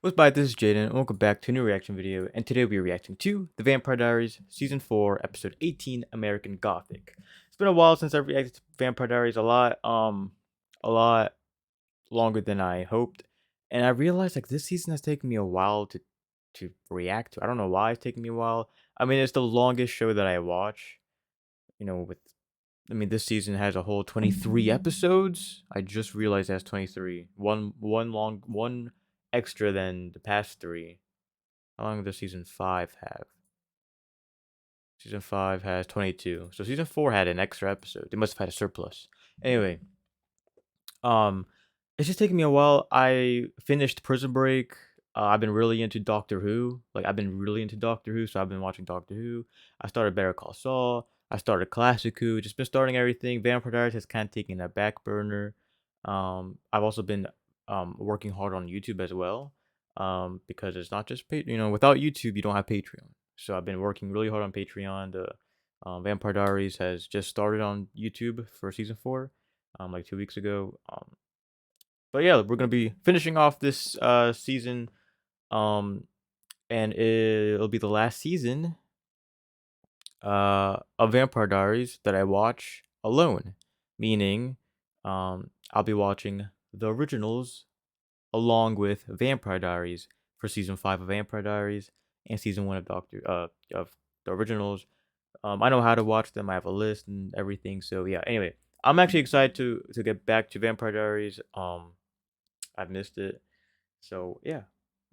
What's by? This is Jaden, and welcome back to a new reaction video. And today we're reacting to The Vampire Diaries, Season 4, Episode 18, American Gothic. It's been a while since I've reacted to Vampire Diaries, a lot longer than I hoped. And I realized like this season has taken me a while to react to. I don't know why it's taking me a while. I mean, it's the longest show that I watch. You know, this season has a whole 23 episodes. I just realized that's 23. One extra than the past three. How long does season 5 have? Season 5 has 22. So season 4 had an extra episode. They must have had a surplus. Anyway, um it's just taking me a while. I finished Prison Break. I've been really into Doctor Who. So I've been watching Doctor Who. I started Better Call Saul. I started Classic Who. Just been starting everything. Vampire Diaries has kind of taken a back burner. I've also been working hard on YouTube as well. Because it's not just without YouTube you don't have Patreon. So I've been working really hard on Patreon. The Vampire Diaries has just started on YouTube for season 4, like 2 weeks ago. But yeah, we're gonna be finishing off this season, and it'll be the last season of Vampire Diaries that I watch alone, meaning I'll be watching the originals along with Vampire Diaries for season 5 of Vampire Diaries and season 1 of of the originals. I know how to watch them. I have a list and everything. So yeah. Anyway, I'm actually excited to get back to Vampire Diaries. I've missed it. So yeah,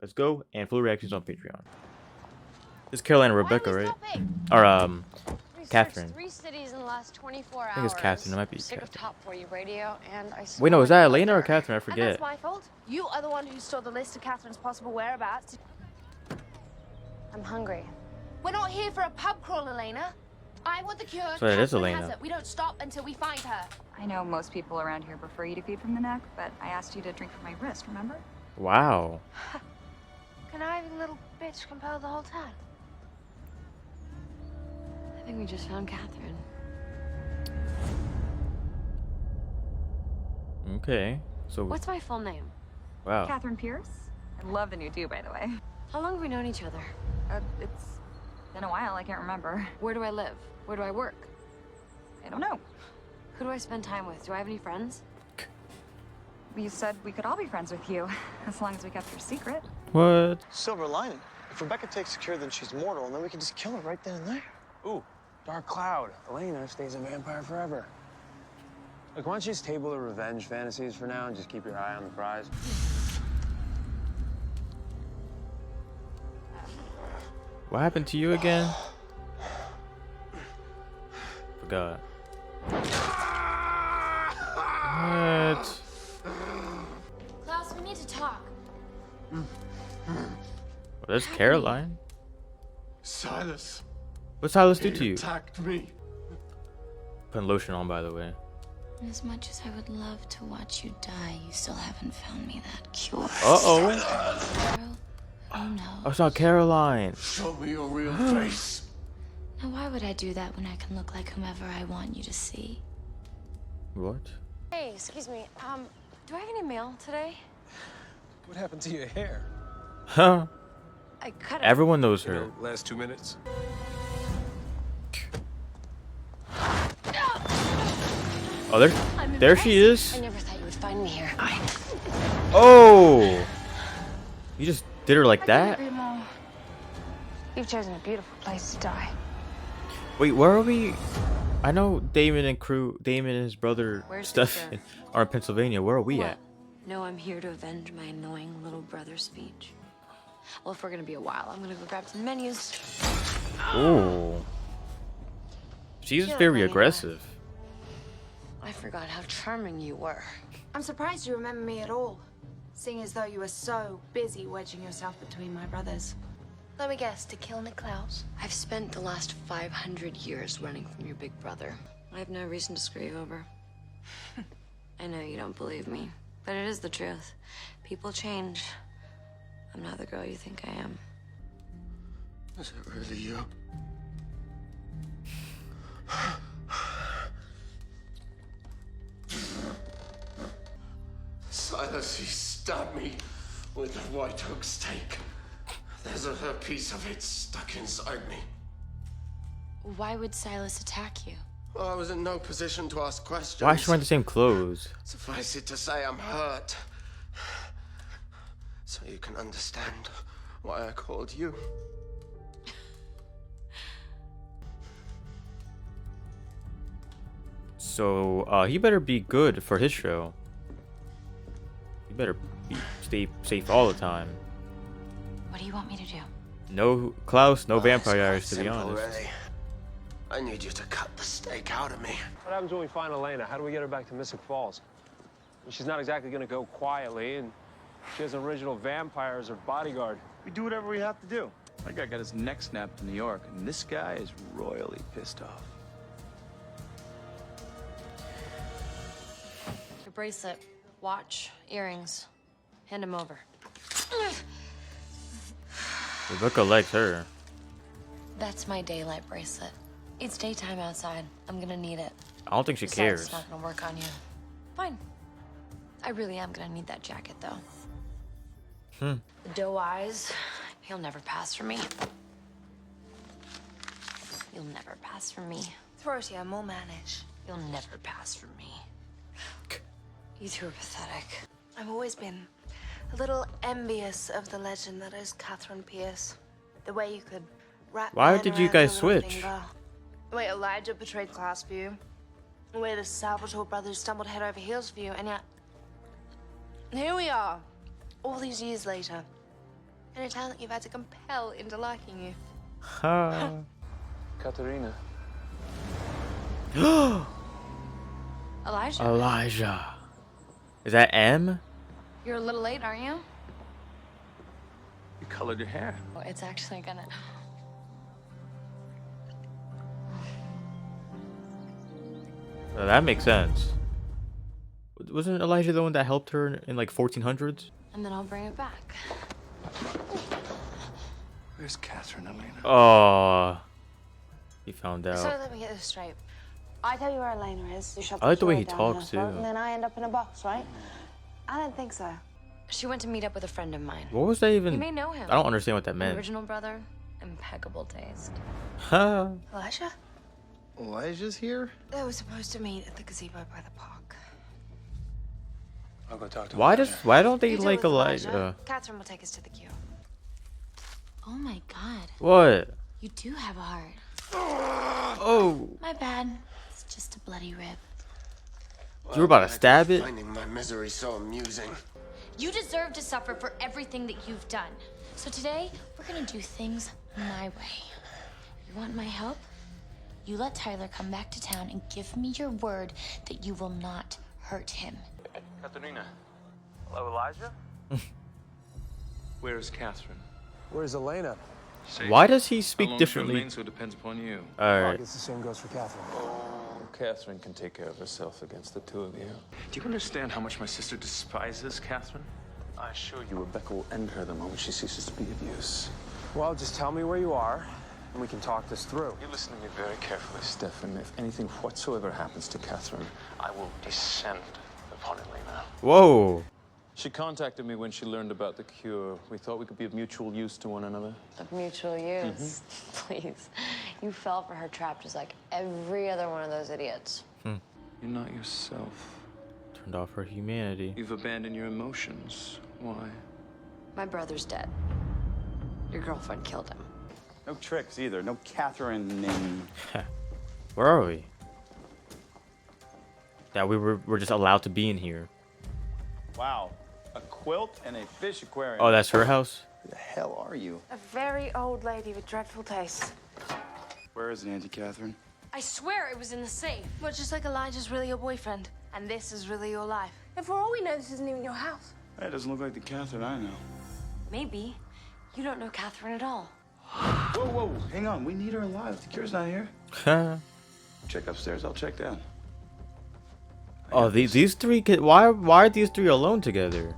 let's go. And full reactions on Patreon. This is Caroline and Rebecca, right? Or Catherine. 3 cities in the last 24 hours. I think it's Catherine. It might be Sick of Catherine. Top 40 radio, and I Wait, no, is that Elena or her. Catherine? I And forget. that's my fault. You are the one who stole the list of Catherine's possible whereabouts. I'm hungry. We're not here for a pub crawl, Elena. I want the cure. So it is Catherine Elena. has it. We don't stop until we find her. I know most people around here prefer you to feed from the neck, but I asked you to drink from my wrist, remember? Wow. Conniving little bitch compelled the whole town. I think we just found Catherine. Okay. So What's my full name? wow. Catherine Pierce? I love the new do, by the way. How long have we known each other? It's been a while, I can't remember. Where do I live? Where do I work? I don't know. Who do I spend time with? Do I have any friends? You said we could all be friends with you, as long as we kept your secret. What? Silver lining. If Rebecca takes the cure, then she's mortal, and then we can just kill her right then and there. Ooh, Dark Cloud. Elena stays a vampire forever. Look, why don't you just table the revenge fantasies for now and just keep your eye on the prize? What happened to you again? Forgot. What? Klaus, we need to talk. Well, there's Caroline. Silas, What's Silas do he to you? attacked me. Putting lotion on, by the way. As much as I would love to watch you die, you still haven't found me that cure. Uh-oh. Girl, who knows? I saw Caroline. Show me your real face. Now, why would I do that when I can look like whomever I want you to see? What? Hey, excuse me. Do I have any mail today? What happened to your hair? Huh? I cut it. Everyone knows her. Last 2 minutes. Oh, there she is. I never thought you would find me here. Oh! You just did her like that? Couldn't agree more. You've chosen a beautiful place to die. Wait, where are we? I know Damon and his brother Where's Steph the are in Pennsylvania. Where are we What? at? No, I'm here to avenge my annoying little brother's speech. Well, if we're gonna be a while, I'm gonna go grab some menus. Oh. She's Feel very like I aggressive. I forgot how charming you were. I'm surprised you remember me at all, seeing as though you were so busy wedging yourself between my brothers. Let me guess, to kill Niklaus? I've spent the last 500 years running from your big brother. I have no reason to screw you over. I know you don't believe me, but it is the truth. People change. I'm not the girl you think I am. Is it really you? Silas, he stabbed me with a white oak stake. There's a piece of it stuck inside me. Why would Silas attack you? Well, I was in no position to ask questions. Why is she wearing the same clothes? Suffice it to say, I'm hurt. So you can understand why I called you. So, he better be good for his show. He better stay safe all the time. What do you want me to do? No Klaus, no Well, Vampire it's Diaries, to be quite simple, honest. really. I need you to cut the stake out of me. What happens when we find Elena? How do we get her back to Mystic Falls? She's not exactly gonna go quietly, and she has an original vampire as her bodyguard. We do whatever we have to do. My guy got his neck snapped in New York, and this guy is royally pissed off. Your bracelet, watch, earrings. Hand them over. Rebecca likes her. That's my daylight bracelet. It's daytime outside. I'm gonna need it. I don't think she Besides, cares. it's not gonna work on you. Fine. I really am gonna need that jacket, though. The doe eyes, he'll never pass for me. You'll never pass for me. Throatia, more manage. You'll never pass for me. You two are pathetic. I've always been a little envious of the legend that is Catherine Pierce. The way you could wrap Why your head did you around guys her little switch? finger. The way Elijah betrayed class for you. The way the Salvatore brothers stumbled head over heels for you, and yet here we are, all these years later, in a town that you've had to compel into liking you. Ha. Katerina. Elijah, Elijah. Is that M? you're a little late, aren't you? You colored your hair. Oh, it's actually gonna... Oh, that makes sense. Wasn't Elijah the one that helped her in like 1400s? And then I'll bring it back. Where's Catherine, Elena? Oh, he found So out. let me get this straight. I tell you where Elena is. You shove I like the way he key down talks, her throat, too. And then I end up in a box, right? I don't think so. She went to meet up with a friend of mine. What was that even? You may know him. I don't understand what that meant. Original brother, impeccable taste. Huh? Elijah? Elijah's here? They were supposed to meet at the gazebo by the park. I'll go talk to Why don't they You deal like with Elijah? Catherine will take us to the queue. Oh my god. What? You do have a heart. Oh, My bad. It's just a bloody rib. you were about to stab it? Finding my misery so amusing. You deserve to suffer for everything that you've done. So today, we're gonna do things my way. You want my help? You let Tyler come back to town and give me your word that you will not hurt him. Katerina. Hello, Elijah? Where is Catherine? Where's Elena? Why does he How speak long differently? She remains, so it depends upon you. Well, I Alright. guess the same goes for Catherine. Catherine can take care of herself against the two of you. Do you understand how much my sister despises Catherine? I assure you, Rebecca will end her the moment she ceases to be of use. Well, just tell me where you are, and we can talk this through. You listen to me very carefully, Stefan. If anything whatsoever happens to Catherine, I will descend upon Elena. Whoa. She contacted me when she learned about the cure. We thought we could be of mutual use to one another. Of mutual use. Please. You fell for her trap just like every other one of those idiots. You're not yourself. Turned off her humanity. You've abandoned your emotions. Why? My brother's dead. Your girlfriend killed him. No tricks either. No Catherine and... Where are we? That we're just allowed to be in here. Wow. A quilt and a fish aquarium. Oh, that's her house? Who the hell are you? A very old lady with dreadful taste. Where is it, Auntie Catherine? I swear it was in the safe. Well, just like Elijah's really your boyfriend, and this is really your life. And for all we know, this isn't even your house. That doesn't look like the Catherine I know. Maybe. You don't know Catherine at all. Whoa, whoa, hang on. We need her alive. The cure's not here. Huh? Check upstairs. I'll check down. Oh, these three. Why are these three alone together?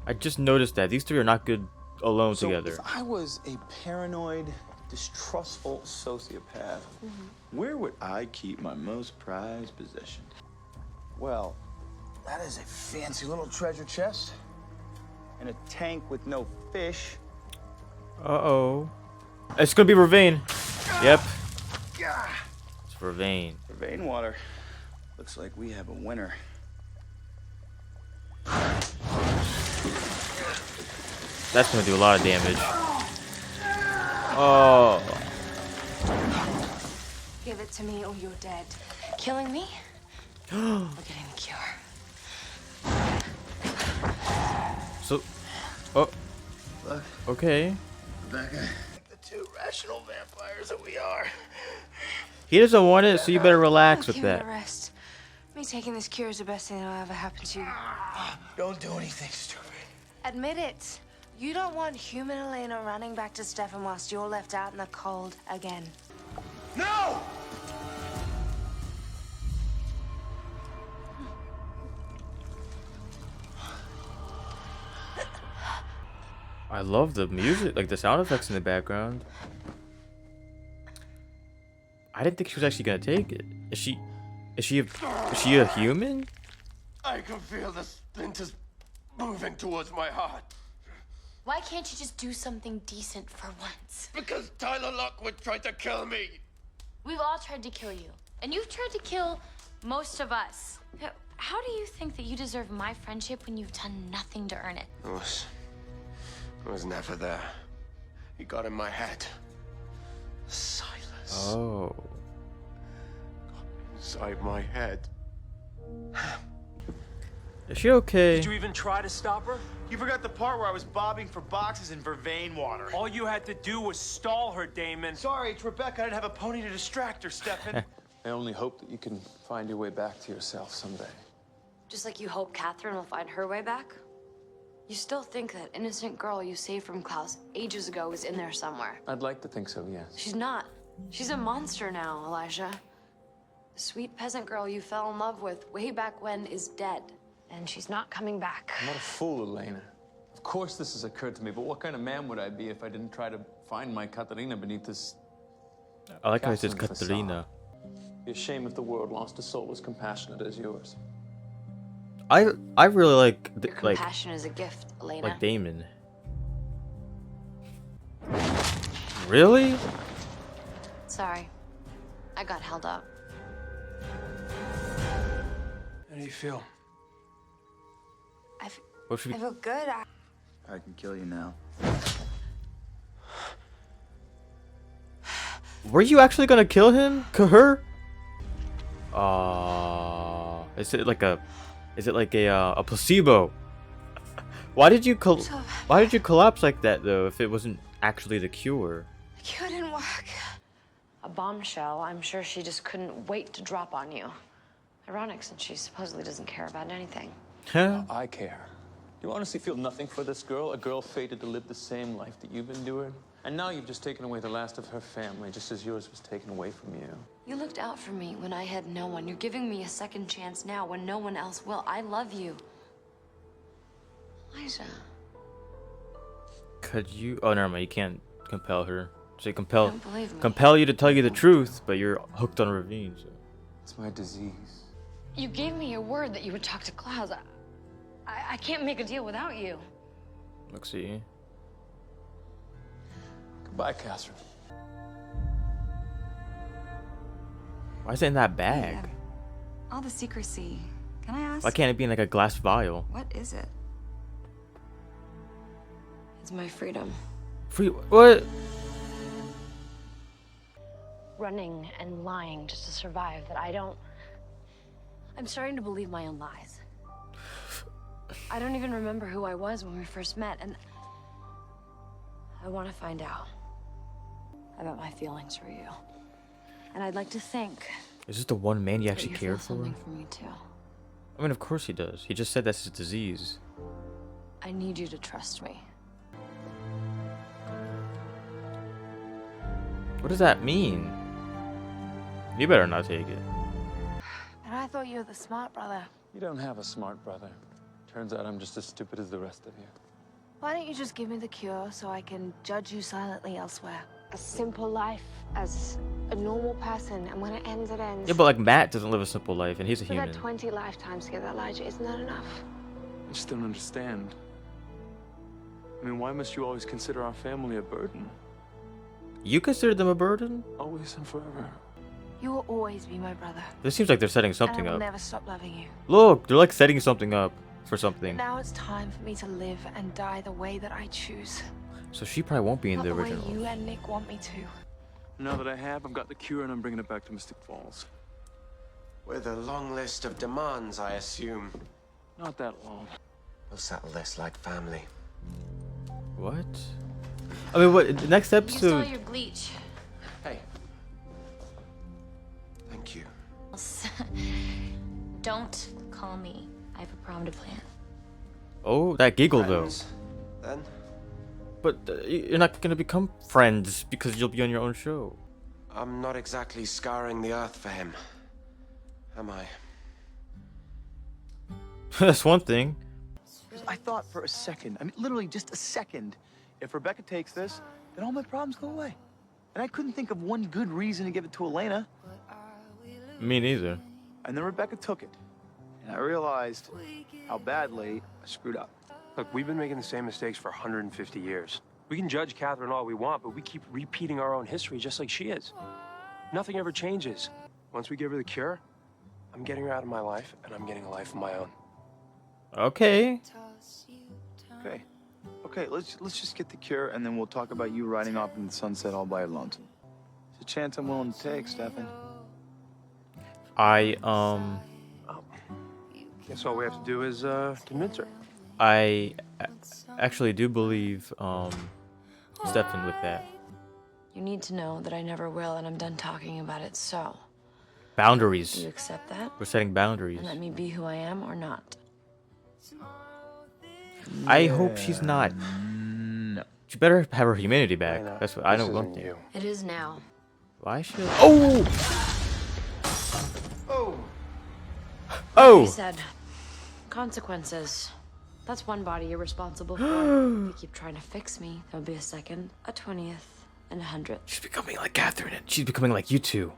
I just noticed that these three are not good alone together. If I was a paranoid, distrustful sociopath, where would I keep my most prized possession? Well, that is a fancy little treasure chest. in a tank with no fish. Uh-oh. It's gonna be Ravine. Yep. It's Ravine. Vein water. Looks like we have a winner. That's gonna do a lot of damage. Oh. Give it to me or you're dead. Killing me? Or getting the cure? So, oh, Look, okay. Rebecca. Like the two rational vampires that we are. He doesn't want it, so you better relax with Give me a that. rest. Me taking this cure is the best thing that'll ever happen to you. Don't do anything stupid. Admit it. You don't want human Elena running back to Stefan whilst you're left out in the cold again. No! I love the music, like the sound effects in the background. I didn't think she was actually gonna take it. Is she a human? I can feel the splinters moving towards my heart. Why can't you just do something decent for once? Because Tyler Lockwood tried to kill me. We've all tried to kill you, and you've tried to kill most of us. How do you think that you deserve my friendship when you've done nothing to earn it? I was never there. He got in my head. Silas. Oh. Got inside my head. Is she okay? Did you even try to stop her? You forgot the part where I was bobbing for boxes in vervain water. All you had to do was stall her, Damon. Sorry, it's Rebecca. I didn't have a pony to distract her, Stefan. I only hope that you can find your way back to yourself someday. Just like you hope Catherine will find her way back? You still think that innocent girl you saved from Klaus ages ago is in there somewhere? I'd like to think so, yes. She's not. She's a monster now, Elijah. The sweet peasant girl you fell in love with way back when is dead. And she's not coming back. I'm not a fool, Elena. Of course this has occurred to me, but what kind of man would I be if I didn't try to find my Katerina beneath this... I like how he says Catherine's Katerina. facade? Be a shame if the world lost a soul as compassionate as yours. I really like Your compassion is a gift, Elena. like Damon. Really? Sorry. I got held up. How do you feel? What should I we... feel good. I can kill you now. Were you actually gonna kill him? Her? Is it like a placebo? Why did you collapse like that though? If it wasn't actually the cure? The cure didn't work. A bombshell. I'm sure she just couldn't wait to drop on you. Ironic, since she supposedly doesn't care about anything. Huh? I care. Do you honestly feel nothing for this girl? A girl fated to live the same life that you've endured? And now you've just taken away the last of her family, just as yours was taken away from you. You looked out for me when I had no one. You're giving me a second chance now when no one else will. I love you. Elijah. Could you... Oh, never mind. You can't compel her. Say You compel... don't believe me. Compel you to tell you the truth, but you're hooked on Ravine, so... It's my disease. You gave me your word that you would talk to Klaus. I can't make a deal without you. Let's see. Goodbye, Catherine. Why is it in that bag? All the secrecy. Can I ask? Why can't it be in like a glass vial? What is it? It's my freedom. Free... What? Running and lying just to survive that I don't... I'm starting to believe my own lies. I don't even remember who I was when we first met, and I want to find out about my feelings for you. And I'd like to think Is this the one man you that actually you care feel for? something for me too. I mean, of course he does. He just said that's his disease. I need you to trust me. What does that mean? You better not take it. And I thought you were the smart brother. You don't have a smart brother. Turns out I'm just as stupid as the rest of you. Why don't you just give me the cure so I can judge you silently elsewhere? A simple life as a normal person, and when it ends, it ends. Yeah, but like Matt doesn't live a simple life, and he's a For human. that 20 lifetimes together, Elijah, isn't that enough? I just don't understand. I mean, why must you always consider our family a burden? You consider them a burden? Always and forever. You will always be my brother. This seems like they're setting And something I will up. never stop loving you. Look, they're like setting something up for But something. now it's time for me to live and die the way that I choose. So she probably won't be in Not the the way original. you and Nick want me to. Now that I have, I've got the cure and I'm bringing it back to Mystic Falls. With a long list of demands, I assume. Not that long. We'll settle this like family. What? I mean, what? The next Use all episode. your bleach. Hey. Thank you. Don't call me. I have a prom to plan. Oh, that giggle though. Friends, then? But you're not gonna become friends because you'll be on your own show. I'm not exactly scouring the earth for him. Am I? That's one thing. I thought for a second, I mean, literally just a second, if Rebecca takes this, then all my problems go away. And I couldn't think of one good reason to give it to Elena. Me neither. And then Rebecca took it. And I realized how badly I screwed up. Look, we've been making the same mistakes for 150 years. We can judge Catherine all we want, but we keep repeating our own history just like she is. Nothing ever changes. Once we give her the cure, I'm getting her out of my life, and I'm getting a life of my own. Okay. Okay, let's just get the cure, and then we'll talk about you riding off in the sunset all by your lonesome. It's a chance I'm willing to take, Stefan. Guess all we have to do is convince her. I actually do believe Stefan with that. You need to know that I never will, and I'm done talking about it, so. Do Boundaries. you accept that? We're setting boundaries. And let me be who I am or not? I hope she's not. No. She better have her humanity back. Elena, That's what I know. this One isn't thing. you. It is now. Why should? Oh! Oh! You Oh! said consequences. That's one body you're responsible for. If you keep trying to fix me, there'll be a second, a 20th, and a 100th. She's becoming like Catherine, and she's becoming like you two.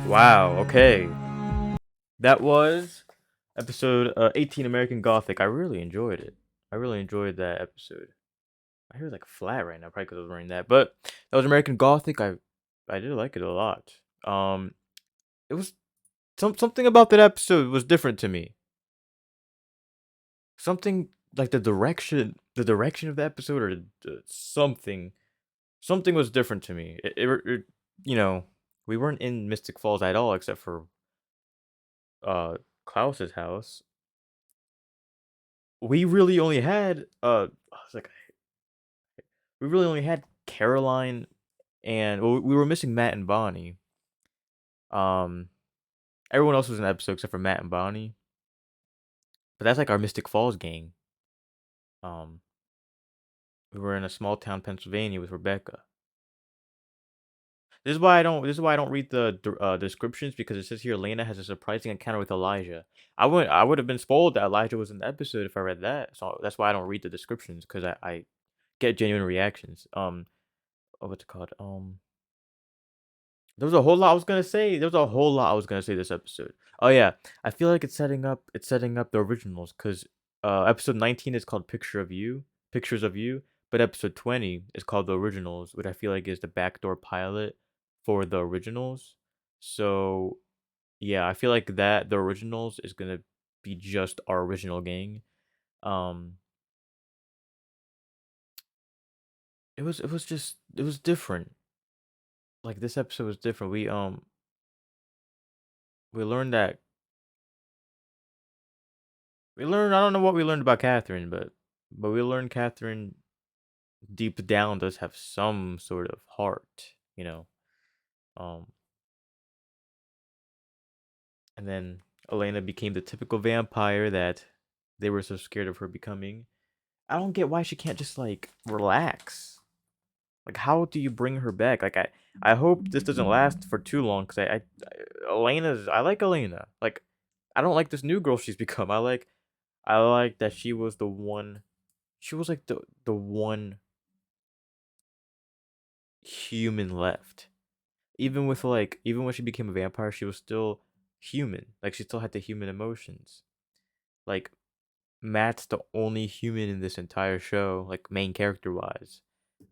Wow, okay. That was episode 18 American Gothic. I really enjoyed it. I really enjoyed that episode. I hear like flat right now, probably because I was wearing that. But that was American Gothic. I did like it a lot. It was something about that episode was different to me. Something like the direction of the episode, or something was different to me. You know, we weren't in Mystic Falls at all, except for Klaus's house. We really only had I was like, we really only had Caroline, and well, we were missing Matt and Bonnie. Everyone else was in the episode except for Matt and Bonnie. But that's like our Mystic Falls gang. Um, we were in a small town, Pennsylvania, with Rebecca. This is why I don't. This is why I don't read the descriptions, because it says here Lena has a surprising encounter with Elijah. I would have been spoiled that Elijah was in the episode if I read that. So that's why I don't read the descriptions, because I get genuine reactions. What's it called? There was a whole lot I was gonna say. There was a whole lot I was gonna say this episode. Oh yeah, I feel like it's setting up the originals, because episode 19 is called Pictures of You, but episode 20 is called The Originals, which I feel like is the backdoor pilot for the originals. So yeah, I feel like that the originals is gonna be just our original gang. Um, it was different. Like this episode was different. We learned that I don't know what we learned about Catherine, but we learned Catherine deep down does have some sort of heart, you know. Um and then Elena became the typical vampire that they were so scared of her becoming. I don't get why she can't just like relax. Like, how do you bring her back? Like, I hope this doesn't last for too long, because I like Elena. Like, I don't like this new girl she's become. I like that she was the one. She was like the one human left. Even when she became a vampire, she was still human. Like she still had the human emotions. Like Matt's the only human in this entire show, like main character wise.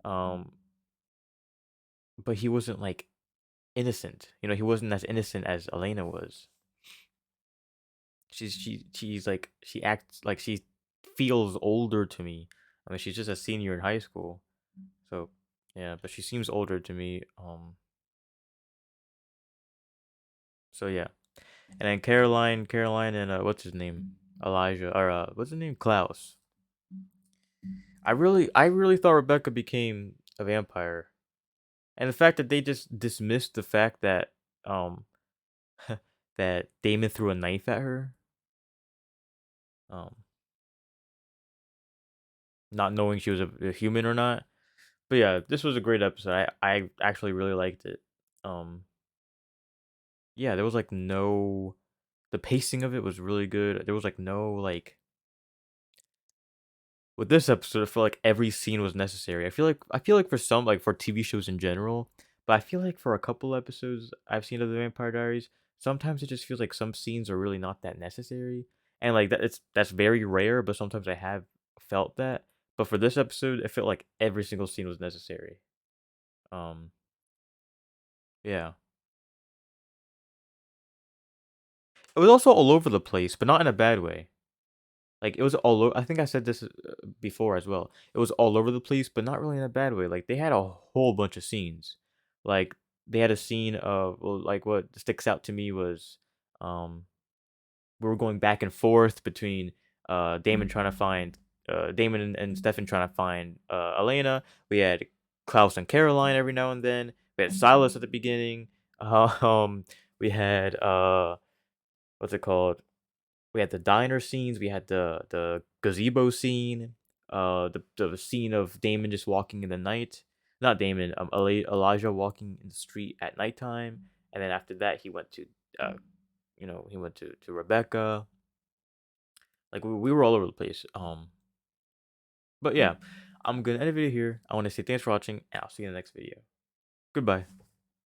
Um, but he wasn't like innocent. You know, he wasn't as innocent as Elena was. She's like she acts like she feels older to me. I mean, she's just a senior in high school. So yeah, but she seems older to me. So yeah. And then Caroline and what's his name? Elijah or what's his name? Klaus. I really thought Rebecca became a vampire. And the fact that they just dismissed the fact that um that Damon threw a knife at her, um, not knowing she was a human or not. But yeah, this was a great episode. I actually really liked it. Um, yeah, there was like no, the pacing of it was really good. There was like no like with this episode, I feel like every scene was necessary. I feel like for some like for TV shows in general, but I feel like for a couple episodes I've seen of the Vampire Diaries, sometimes it just feels like some scenes are really not that necessary. And like that's very rare, but sometimes I have felt that. But for this episode, it felt like every single scene was necessary. Um yeah. It was also all over the place, but not in a bad way. Like it was all over. I think I said this before as well. It was all over the place, but not really in a bad way. Like they had a whole bunch of scenes. Like they had a scene of well, like what sticks out to me was um we were going back and forth between Damon trying to find Damon and Stefan trying to find Elena. We had Klaus and Caroline every now and then. We had Silas at the beginning. Um we had what's it called? We had the diner scenes, we had the gazebo scene, the scene of Damon just walking in the night. Not Damon, Elijah walking in the street at nighttime, and then after that he went to, he went to Rebecca. Like we were all over the place. But yeah, I'm gonna end the video here. I want to say thanks for watching, and I'll see you in the next video. Goodbye.